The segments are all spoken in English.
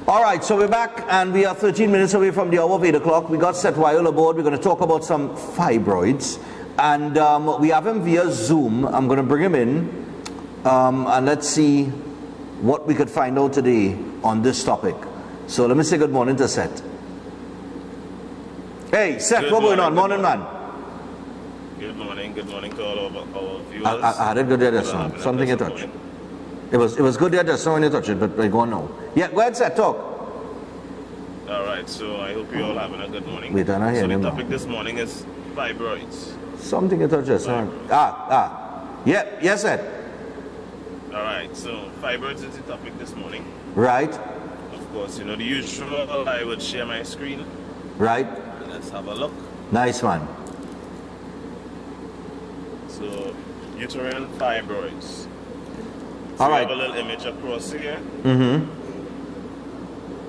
All right, so we're back and we are 13 minutes away from the hour of 8 o'clock. We got Seth Weil aboard. We're going to talk about some fibroids. And we have him via Zoom. I'm going to bring him in and let's see what we could find out today on this topic. So let me say good morning to Seth. Hey, Seth, what's going on? Morning, man. Good morning to all of our viewers. I had it good there just now. Something you touched. It was good there just now when you touched it, but we're going now. Yeah, go ahead, Seth, talk. All right, so I hope you're all having a good morning. Wait, I'm not hearing him the now. topic this morning is fibroids. Something you touched just now. Yeah, yes, Seth. All right, so fibroids is the topic this morning. Right. Of course, you know the usual, I would share my screen. Right. Let's have a look. Nice one. So, uterine fibroids. All right. We have a little image across here. Mm-hmm.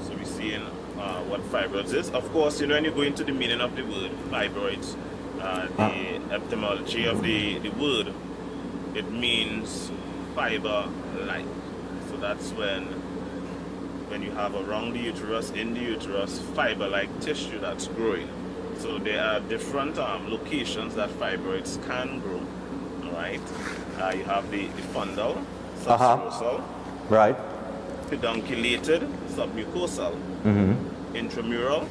So we're seeing what fibroids is. Of course, you know when you go into the meaning of the word fibroids, the etymology of the word, it means fiber-like. So that's when you have around the uterus, in the uterus, fiber-like tissue that's growing. So there are different locations that fibroids can grow. All right. You have the fundal, subserosal, right, pedunculated, submucosal, intramural,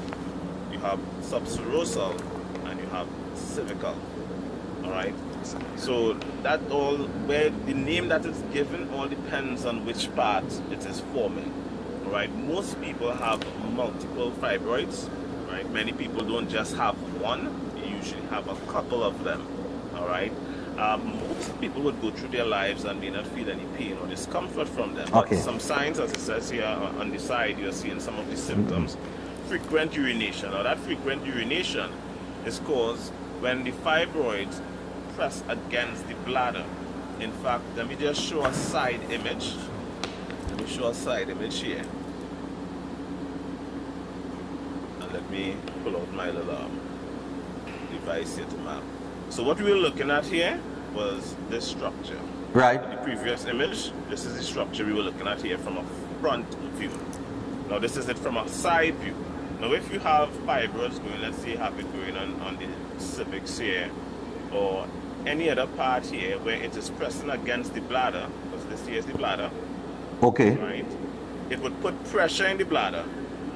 you have subserosal, and you have cervical. All right. So that all, where the name that is given all depends on which part it is forming. All right. Most people have multiple fibroids. Right. Many people don't just have one; they usually have a couple of them. All right. Most people would go through their lives and may not feel any pain or discomfort from them. Okay. But some signs, as it says here on the side, you're seeing some of the symptoms. Frequent urination. Now that frequent urination is caused when the fibroids press against the bladder. In fact, let me just show a side image. Let me show a side image here. And let me pull out my little device here to map. So what we were looking at here was this structure. Right. The previous image, this is the structure we were looking at here from a front view. Now this is it from a side view. Now if you have fibroids going, let's say you have it going on the cervix here, or any other part here where it is pressing against the bladder, because this here is the bladder. Okay. Right? It would put pressure in the bladder,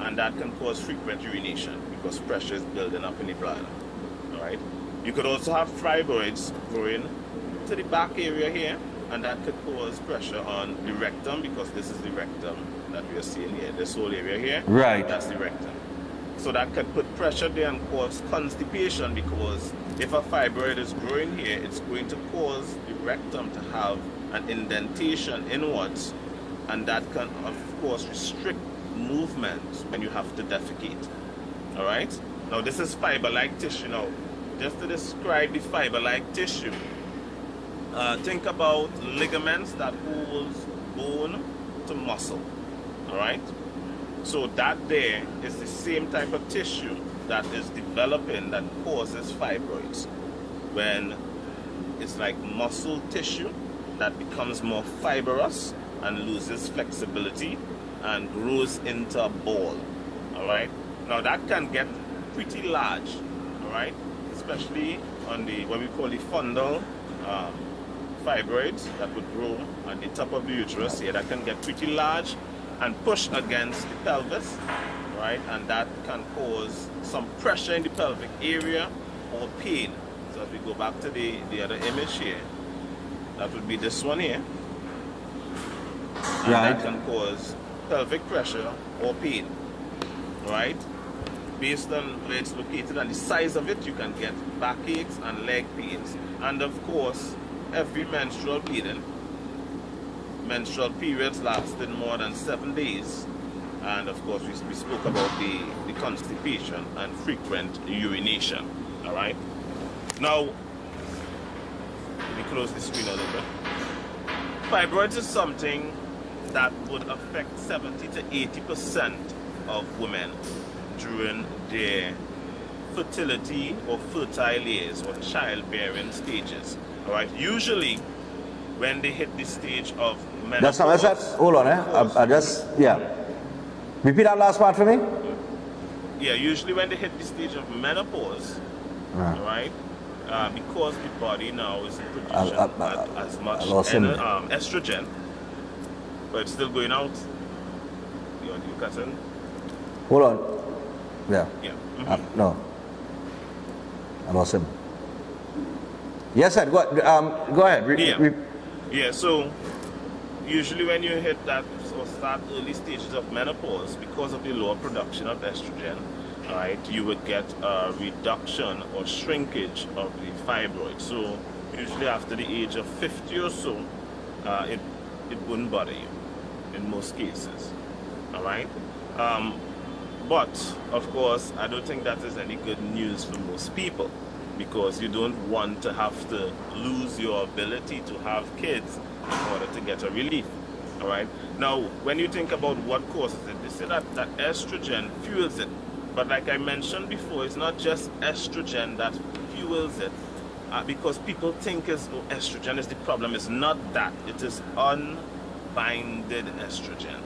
and that can cause frequent urination because pressure is building up in the bladder. All right? You could also have fibroids growing to the back area here, and that could cause pressure on the rectum, because this is the rectum that we are seeing here. This whole area here, right, that's the rectum. So that could put pressure there and cause constipation, because if a fibroid is growing here, it's going to cause the rectum to have an indentation inwards, and that can, of course, restrict movement when you have to defecate. All right? Now, this is fiber-like tissue. Now, just to describe the fiber-like tissue, think about ligaments that holds bone to muscle. All right? So that there is the same type of tissue that is developing that causes fibroids. When it's like muscle tissue that becomes more fibrous and loses flexibility and grows into a ball. All right? Now that can get pretty large. All right? Especially on the what we call the fundal fibroids that would grow on the top of the uterus here. That can get pretty large and push against the pelvis, right? And that can cause some pressure in the pelvic area or pain. So as we go back to the other image here, that would be this one here. And right, that can cause pelvic pressure or pain, right? Based on where it's located and the size of it, you can get backaches and leg pains. And of course, every menstrual bleeding, menstrual periods lasting more than 7 days. And of course, we spoke about the constipation and frequent urination. All right. Now, let me close the screen a little bit. Fibroids is something that would affect 70 to 80% of women during their fertility or fertile years or childbearing stages. All right. Usually, when they hit the stage of menopause. That's how I said. Hold on, I just, yeah. Repeat that last part for me. Yeah, usually when they hit the stage of menopause, right? Because the body now is producing as much estrogen, but it's still going out. You cutting? Hold on. Yeah. Yeah. No. I lost him. Yes, sir. Go ahead. Yeah. So usually when you hit that or start early stages of menopause, because of the lower production of estrogen, right, you would get a reduction or shrinkage of the fibroid. So usually after the age of 50 or so, it wouldn't bother you in most cases. All right. But of course, I don't think that is any good news for most people, because you don't want to have to lose your ability to have kids in order to get a relief. All right. Now, when you think about what causes it, they say that estrogen fuels it. But like I mentioned before, it's not just estrogen that fuels it, because people think estrogen is the problem. It's not that. It is unbinded estrogen.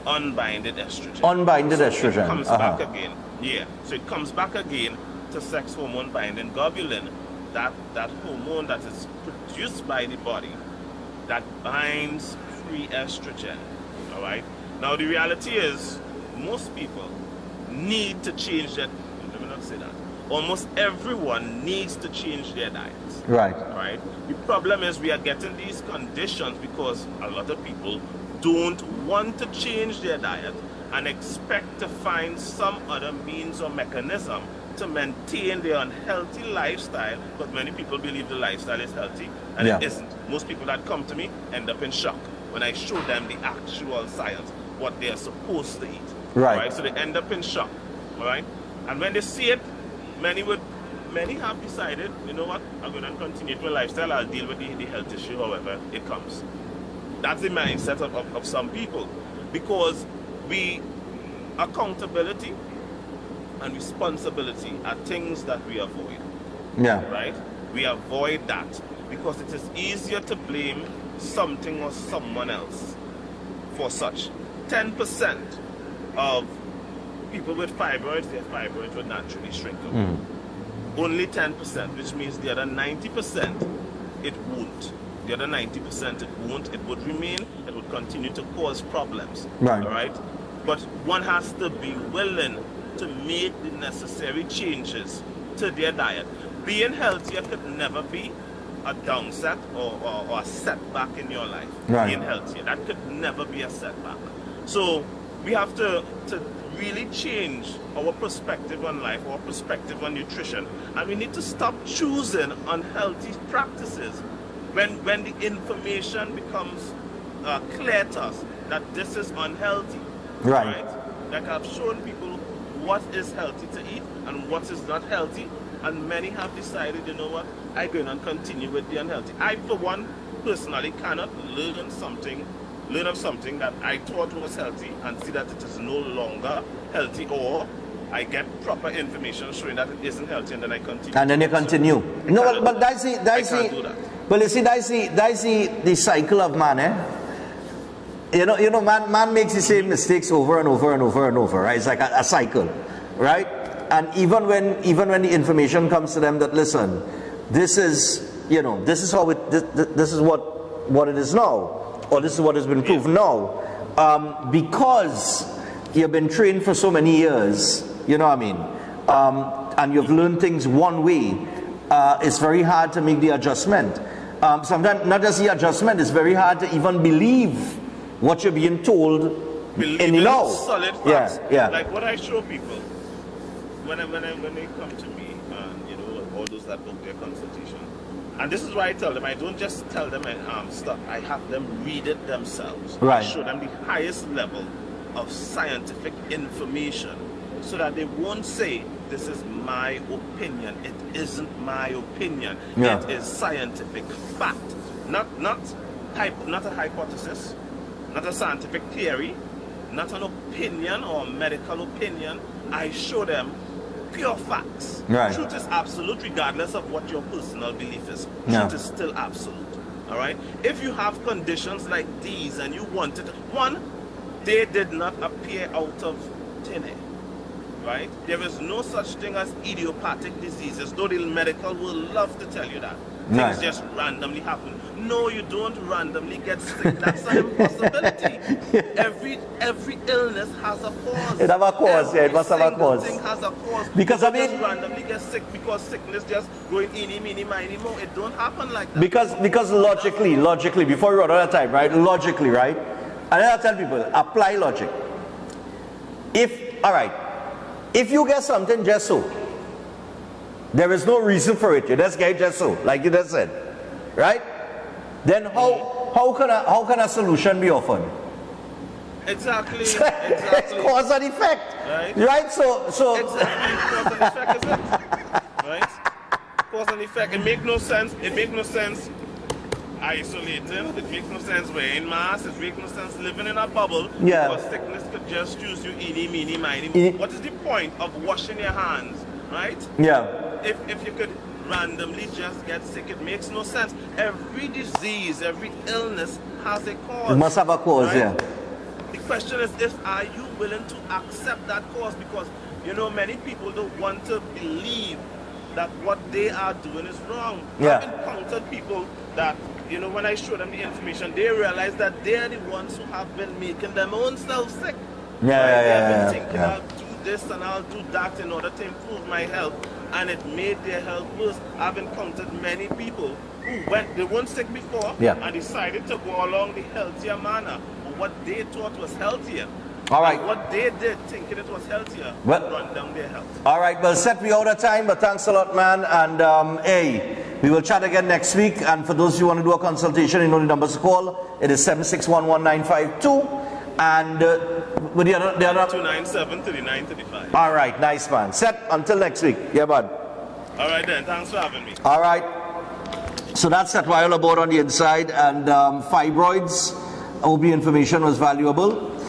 Unbinded estrogen. Unbinded estrogen. It comes back again. Yeah. So it comes back again to sex hormone binding globulin, that hormone that is produced by the body that binds free estrogen. All right. Now the reality is, most people need to change that. Let me not say that. Almost everyone needs to change their diets. Right. All right. The problem is we are getting these conditions because a lot of people don't want to change their diet and expect to find some other means or mechanism to maintain their unhealthy lifestyle, but many people believe the lifestyle is healthy, and it isn't. Most people that come to me end up in shock when I show them the actual science, what they are supposed to eat. Right. So they end up in shock. All right. And when they see it, many have decided, you know what, I'm going to continue my lifestyle. I'll deal with the health issue however it comes. That's the mindset of some people, because accountability and responsibility are things that we avoid. Yeah. Right? We avoid that because it is easier to blame something or someone else for such. 10% of people with fibroids, their fibroids will naturally shrink up. Only 10%, which means the other 90%, it won't. The other 90% it won't. It would remain. It would continue to cause problems. Right. All right? But one has to be willing to make the necessary changes to their diet. Being healthier could never be a downset or a setback in your life. Right. Being healthier, that could never be a setback. So we have to really change our perspective on life, our perspective on nutrition, and we need to stop choosing unhealthy practices when the information becomes clear to us that this is unhealthy. Right. Like I've shown people what is healthy to eat and what is not healthy, and many have decided, you know what, I'm going to continue with the unhealthy. I, for one, personally cannot learn of something that I thought was healthy and see that it is no longer healthy, or I get proper information showing that it isn't healthy and then I continue. And then you continue. No, but that's the well, you see, that's the cycle of man, eh? You know, man makes the same mistakes over and over and over and over, right? It's like a cycle, right? And even when the information comes to them that, listen, this is how this is what it is now, or this is what has been proven now, because you've been trained for so many years, you know what I mean, and you've learned things one way, it's very hard to make the adjustment. Sometimes not just the adjustment, it's very hard to even believe what you're being told in the law. Solid facts. Yeah. Like what I show people when they come to me, and you know, all those that book their consultation. And this is why I tell them, I don't just tell them stuff, I have them read it themselves. Right. I show them the highest level of scientific information so that they won't say, this is my opinion. It isn't my opinion. Yeah. It is scientific fact. Not a hypothesis, not a scientific theory, not an opinion or medical opinion. I show them pure facts. Right. Truth is absolute regardless of what your personal belief is. Yeah. Truth is still absolute. All right? If you have conditions like these and you want it, one, they did not appear out of thin air, right? There is no such thing as idiopathic diseases, though the medical will love to tell you that. Things just randomly happen. No, you don't randomly get sick. That's an impossibility. Every illness has a cause. It have a cause, it must have a cause. Every single thing has a cause. Because you I mean, just randomly get sick because sickness just going eeny, meeny, miny, mo. It don't happen like that. Because logically, before we run out of time, right? Logically, right? And then I tell people, apply logic. If you get something just so, there is no reason for it. You just get it just so, like you just said, right? Then how can a solution be offered? Exactly. It's cause and effect, right? So exactly, cause and effect, is it? Right? Cause and effect. It makes no sense. It makes no sense isolating. It makes no sense wearing masks. It makes no sense living in a bubble. Yeah. Because sickness could just choose you eeny, meeny, miny. What is the point of washing your hands, right? Yeah. If you could randomly just get sick, it makes no sense. Every disease, every illness has a cause. It must have a cause, right? yeah. The question is, are you willing to accept that cause? Because, you know, many people don't want to believe that what they are doing is wrong. Yeah. I've encountered people that, you know, when I show them the information, they realize that they're the ones who have been making them own self sick. They've been thinking, I'll do this and I'll do that in order to improve my health, and it made their health worse. I've encountered many people who they weren't sick before and decided to go along the healthier manner, or what they thought was healthier. All right. And what they did, thinking it was healthier, run down their health. All right, well, Seth, we out of time, but thanks a lot, man. And hey, we will chat again next week. And for those who want to do a consultation, you know the numbers to call. It is 7611952. And with the other 297-3935. All right, nice, man. Seth, until next week. Yeah, bud. All right then, thanks for having me. All right. So that's Seth Weil aboard on the inside, and fibroids. I hope the information was valuable.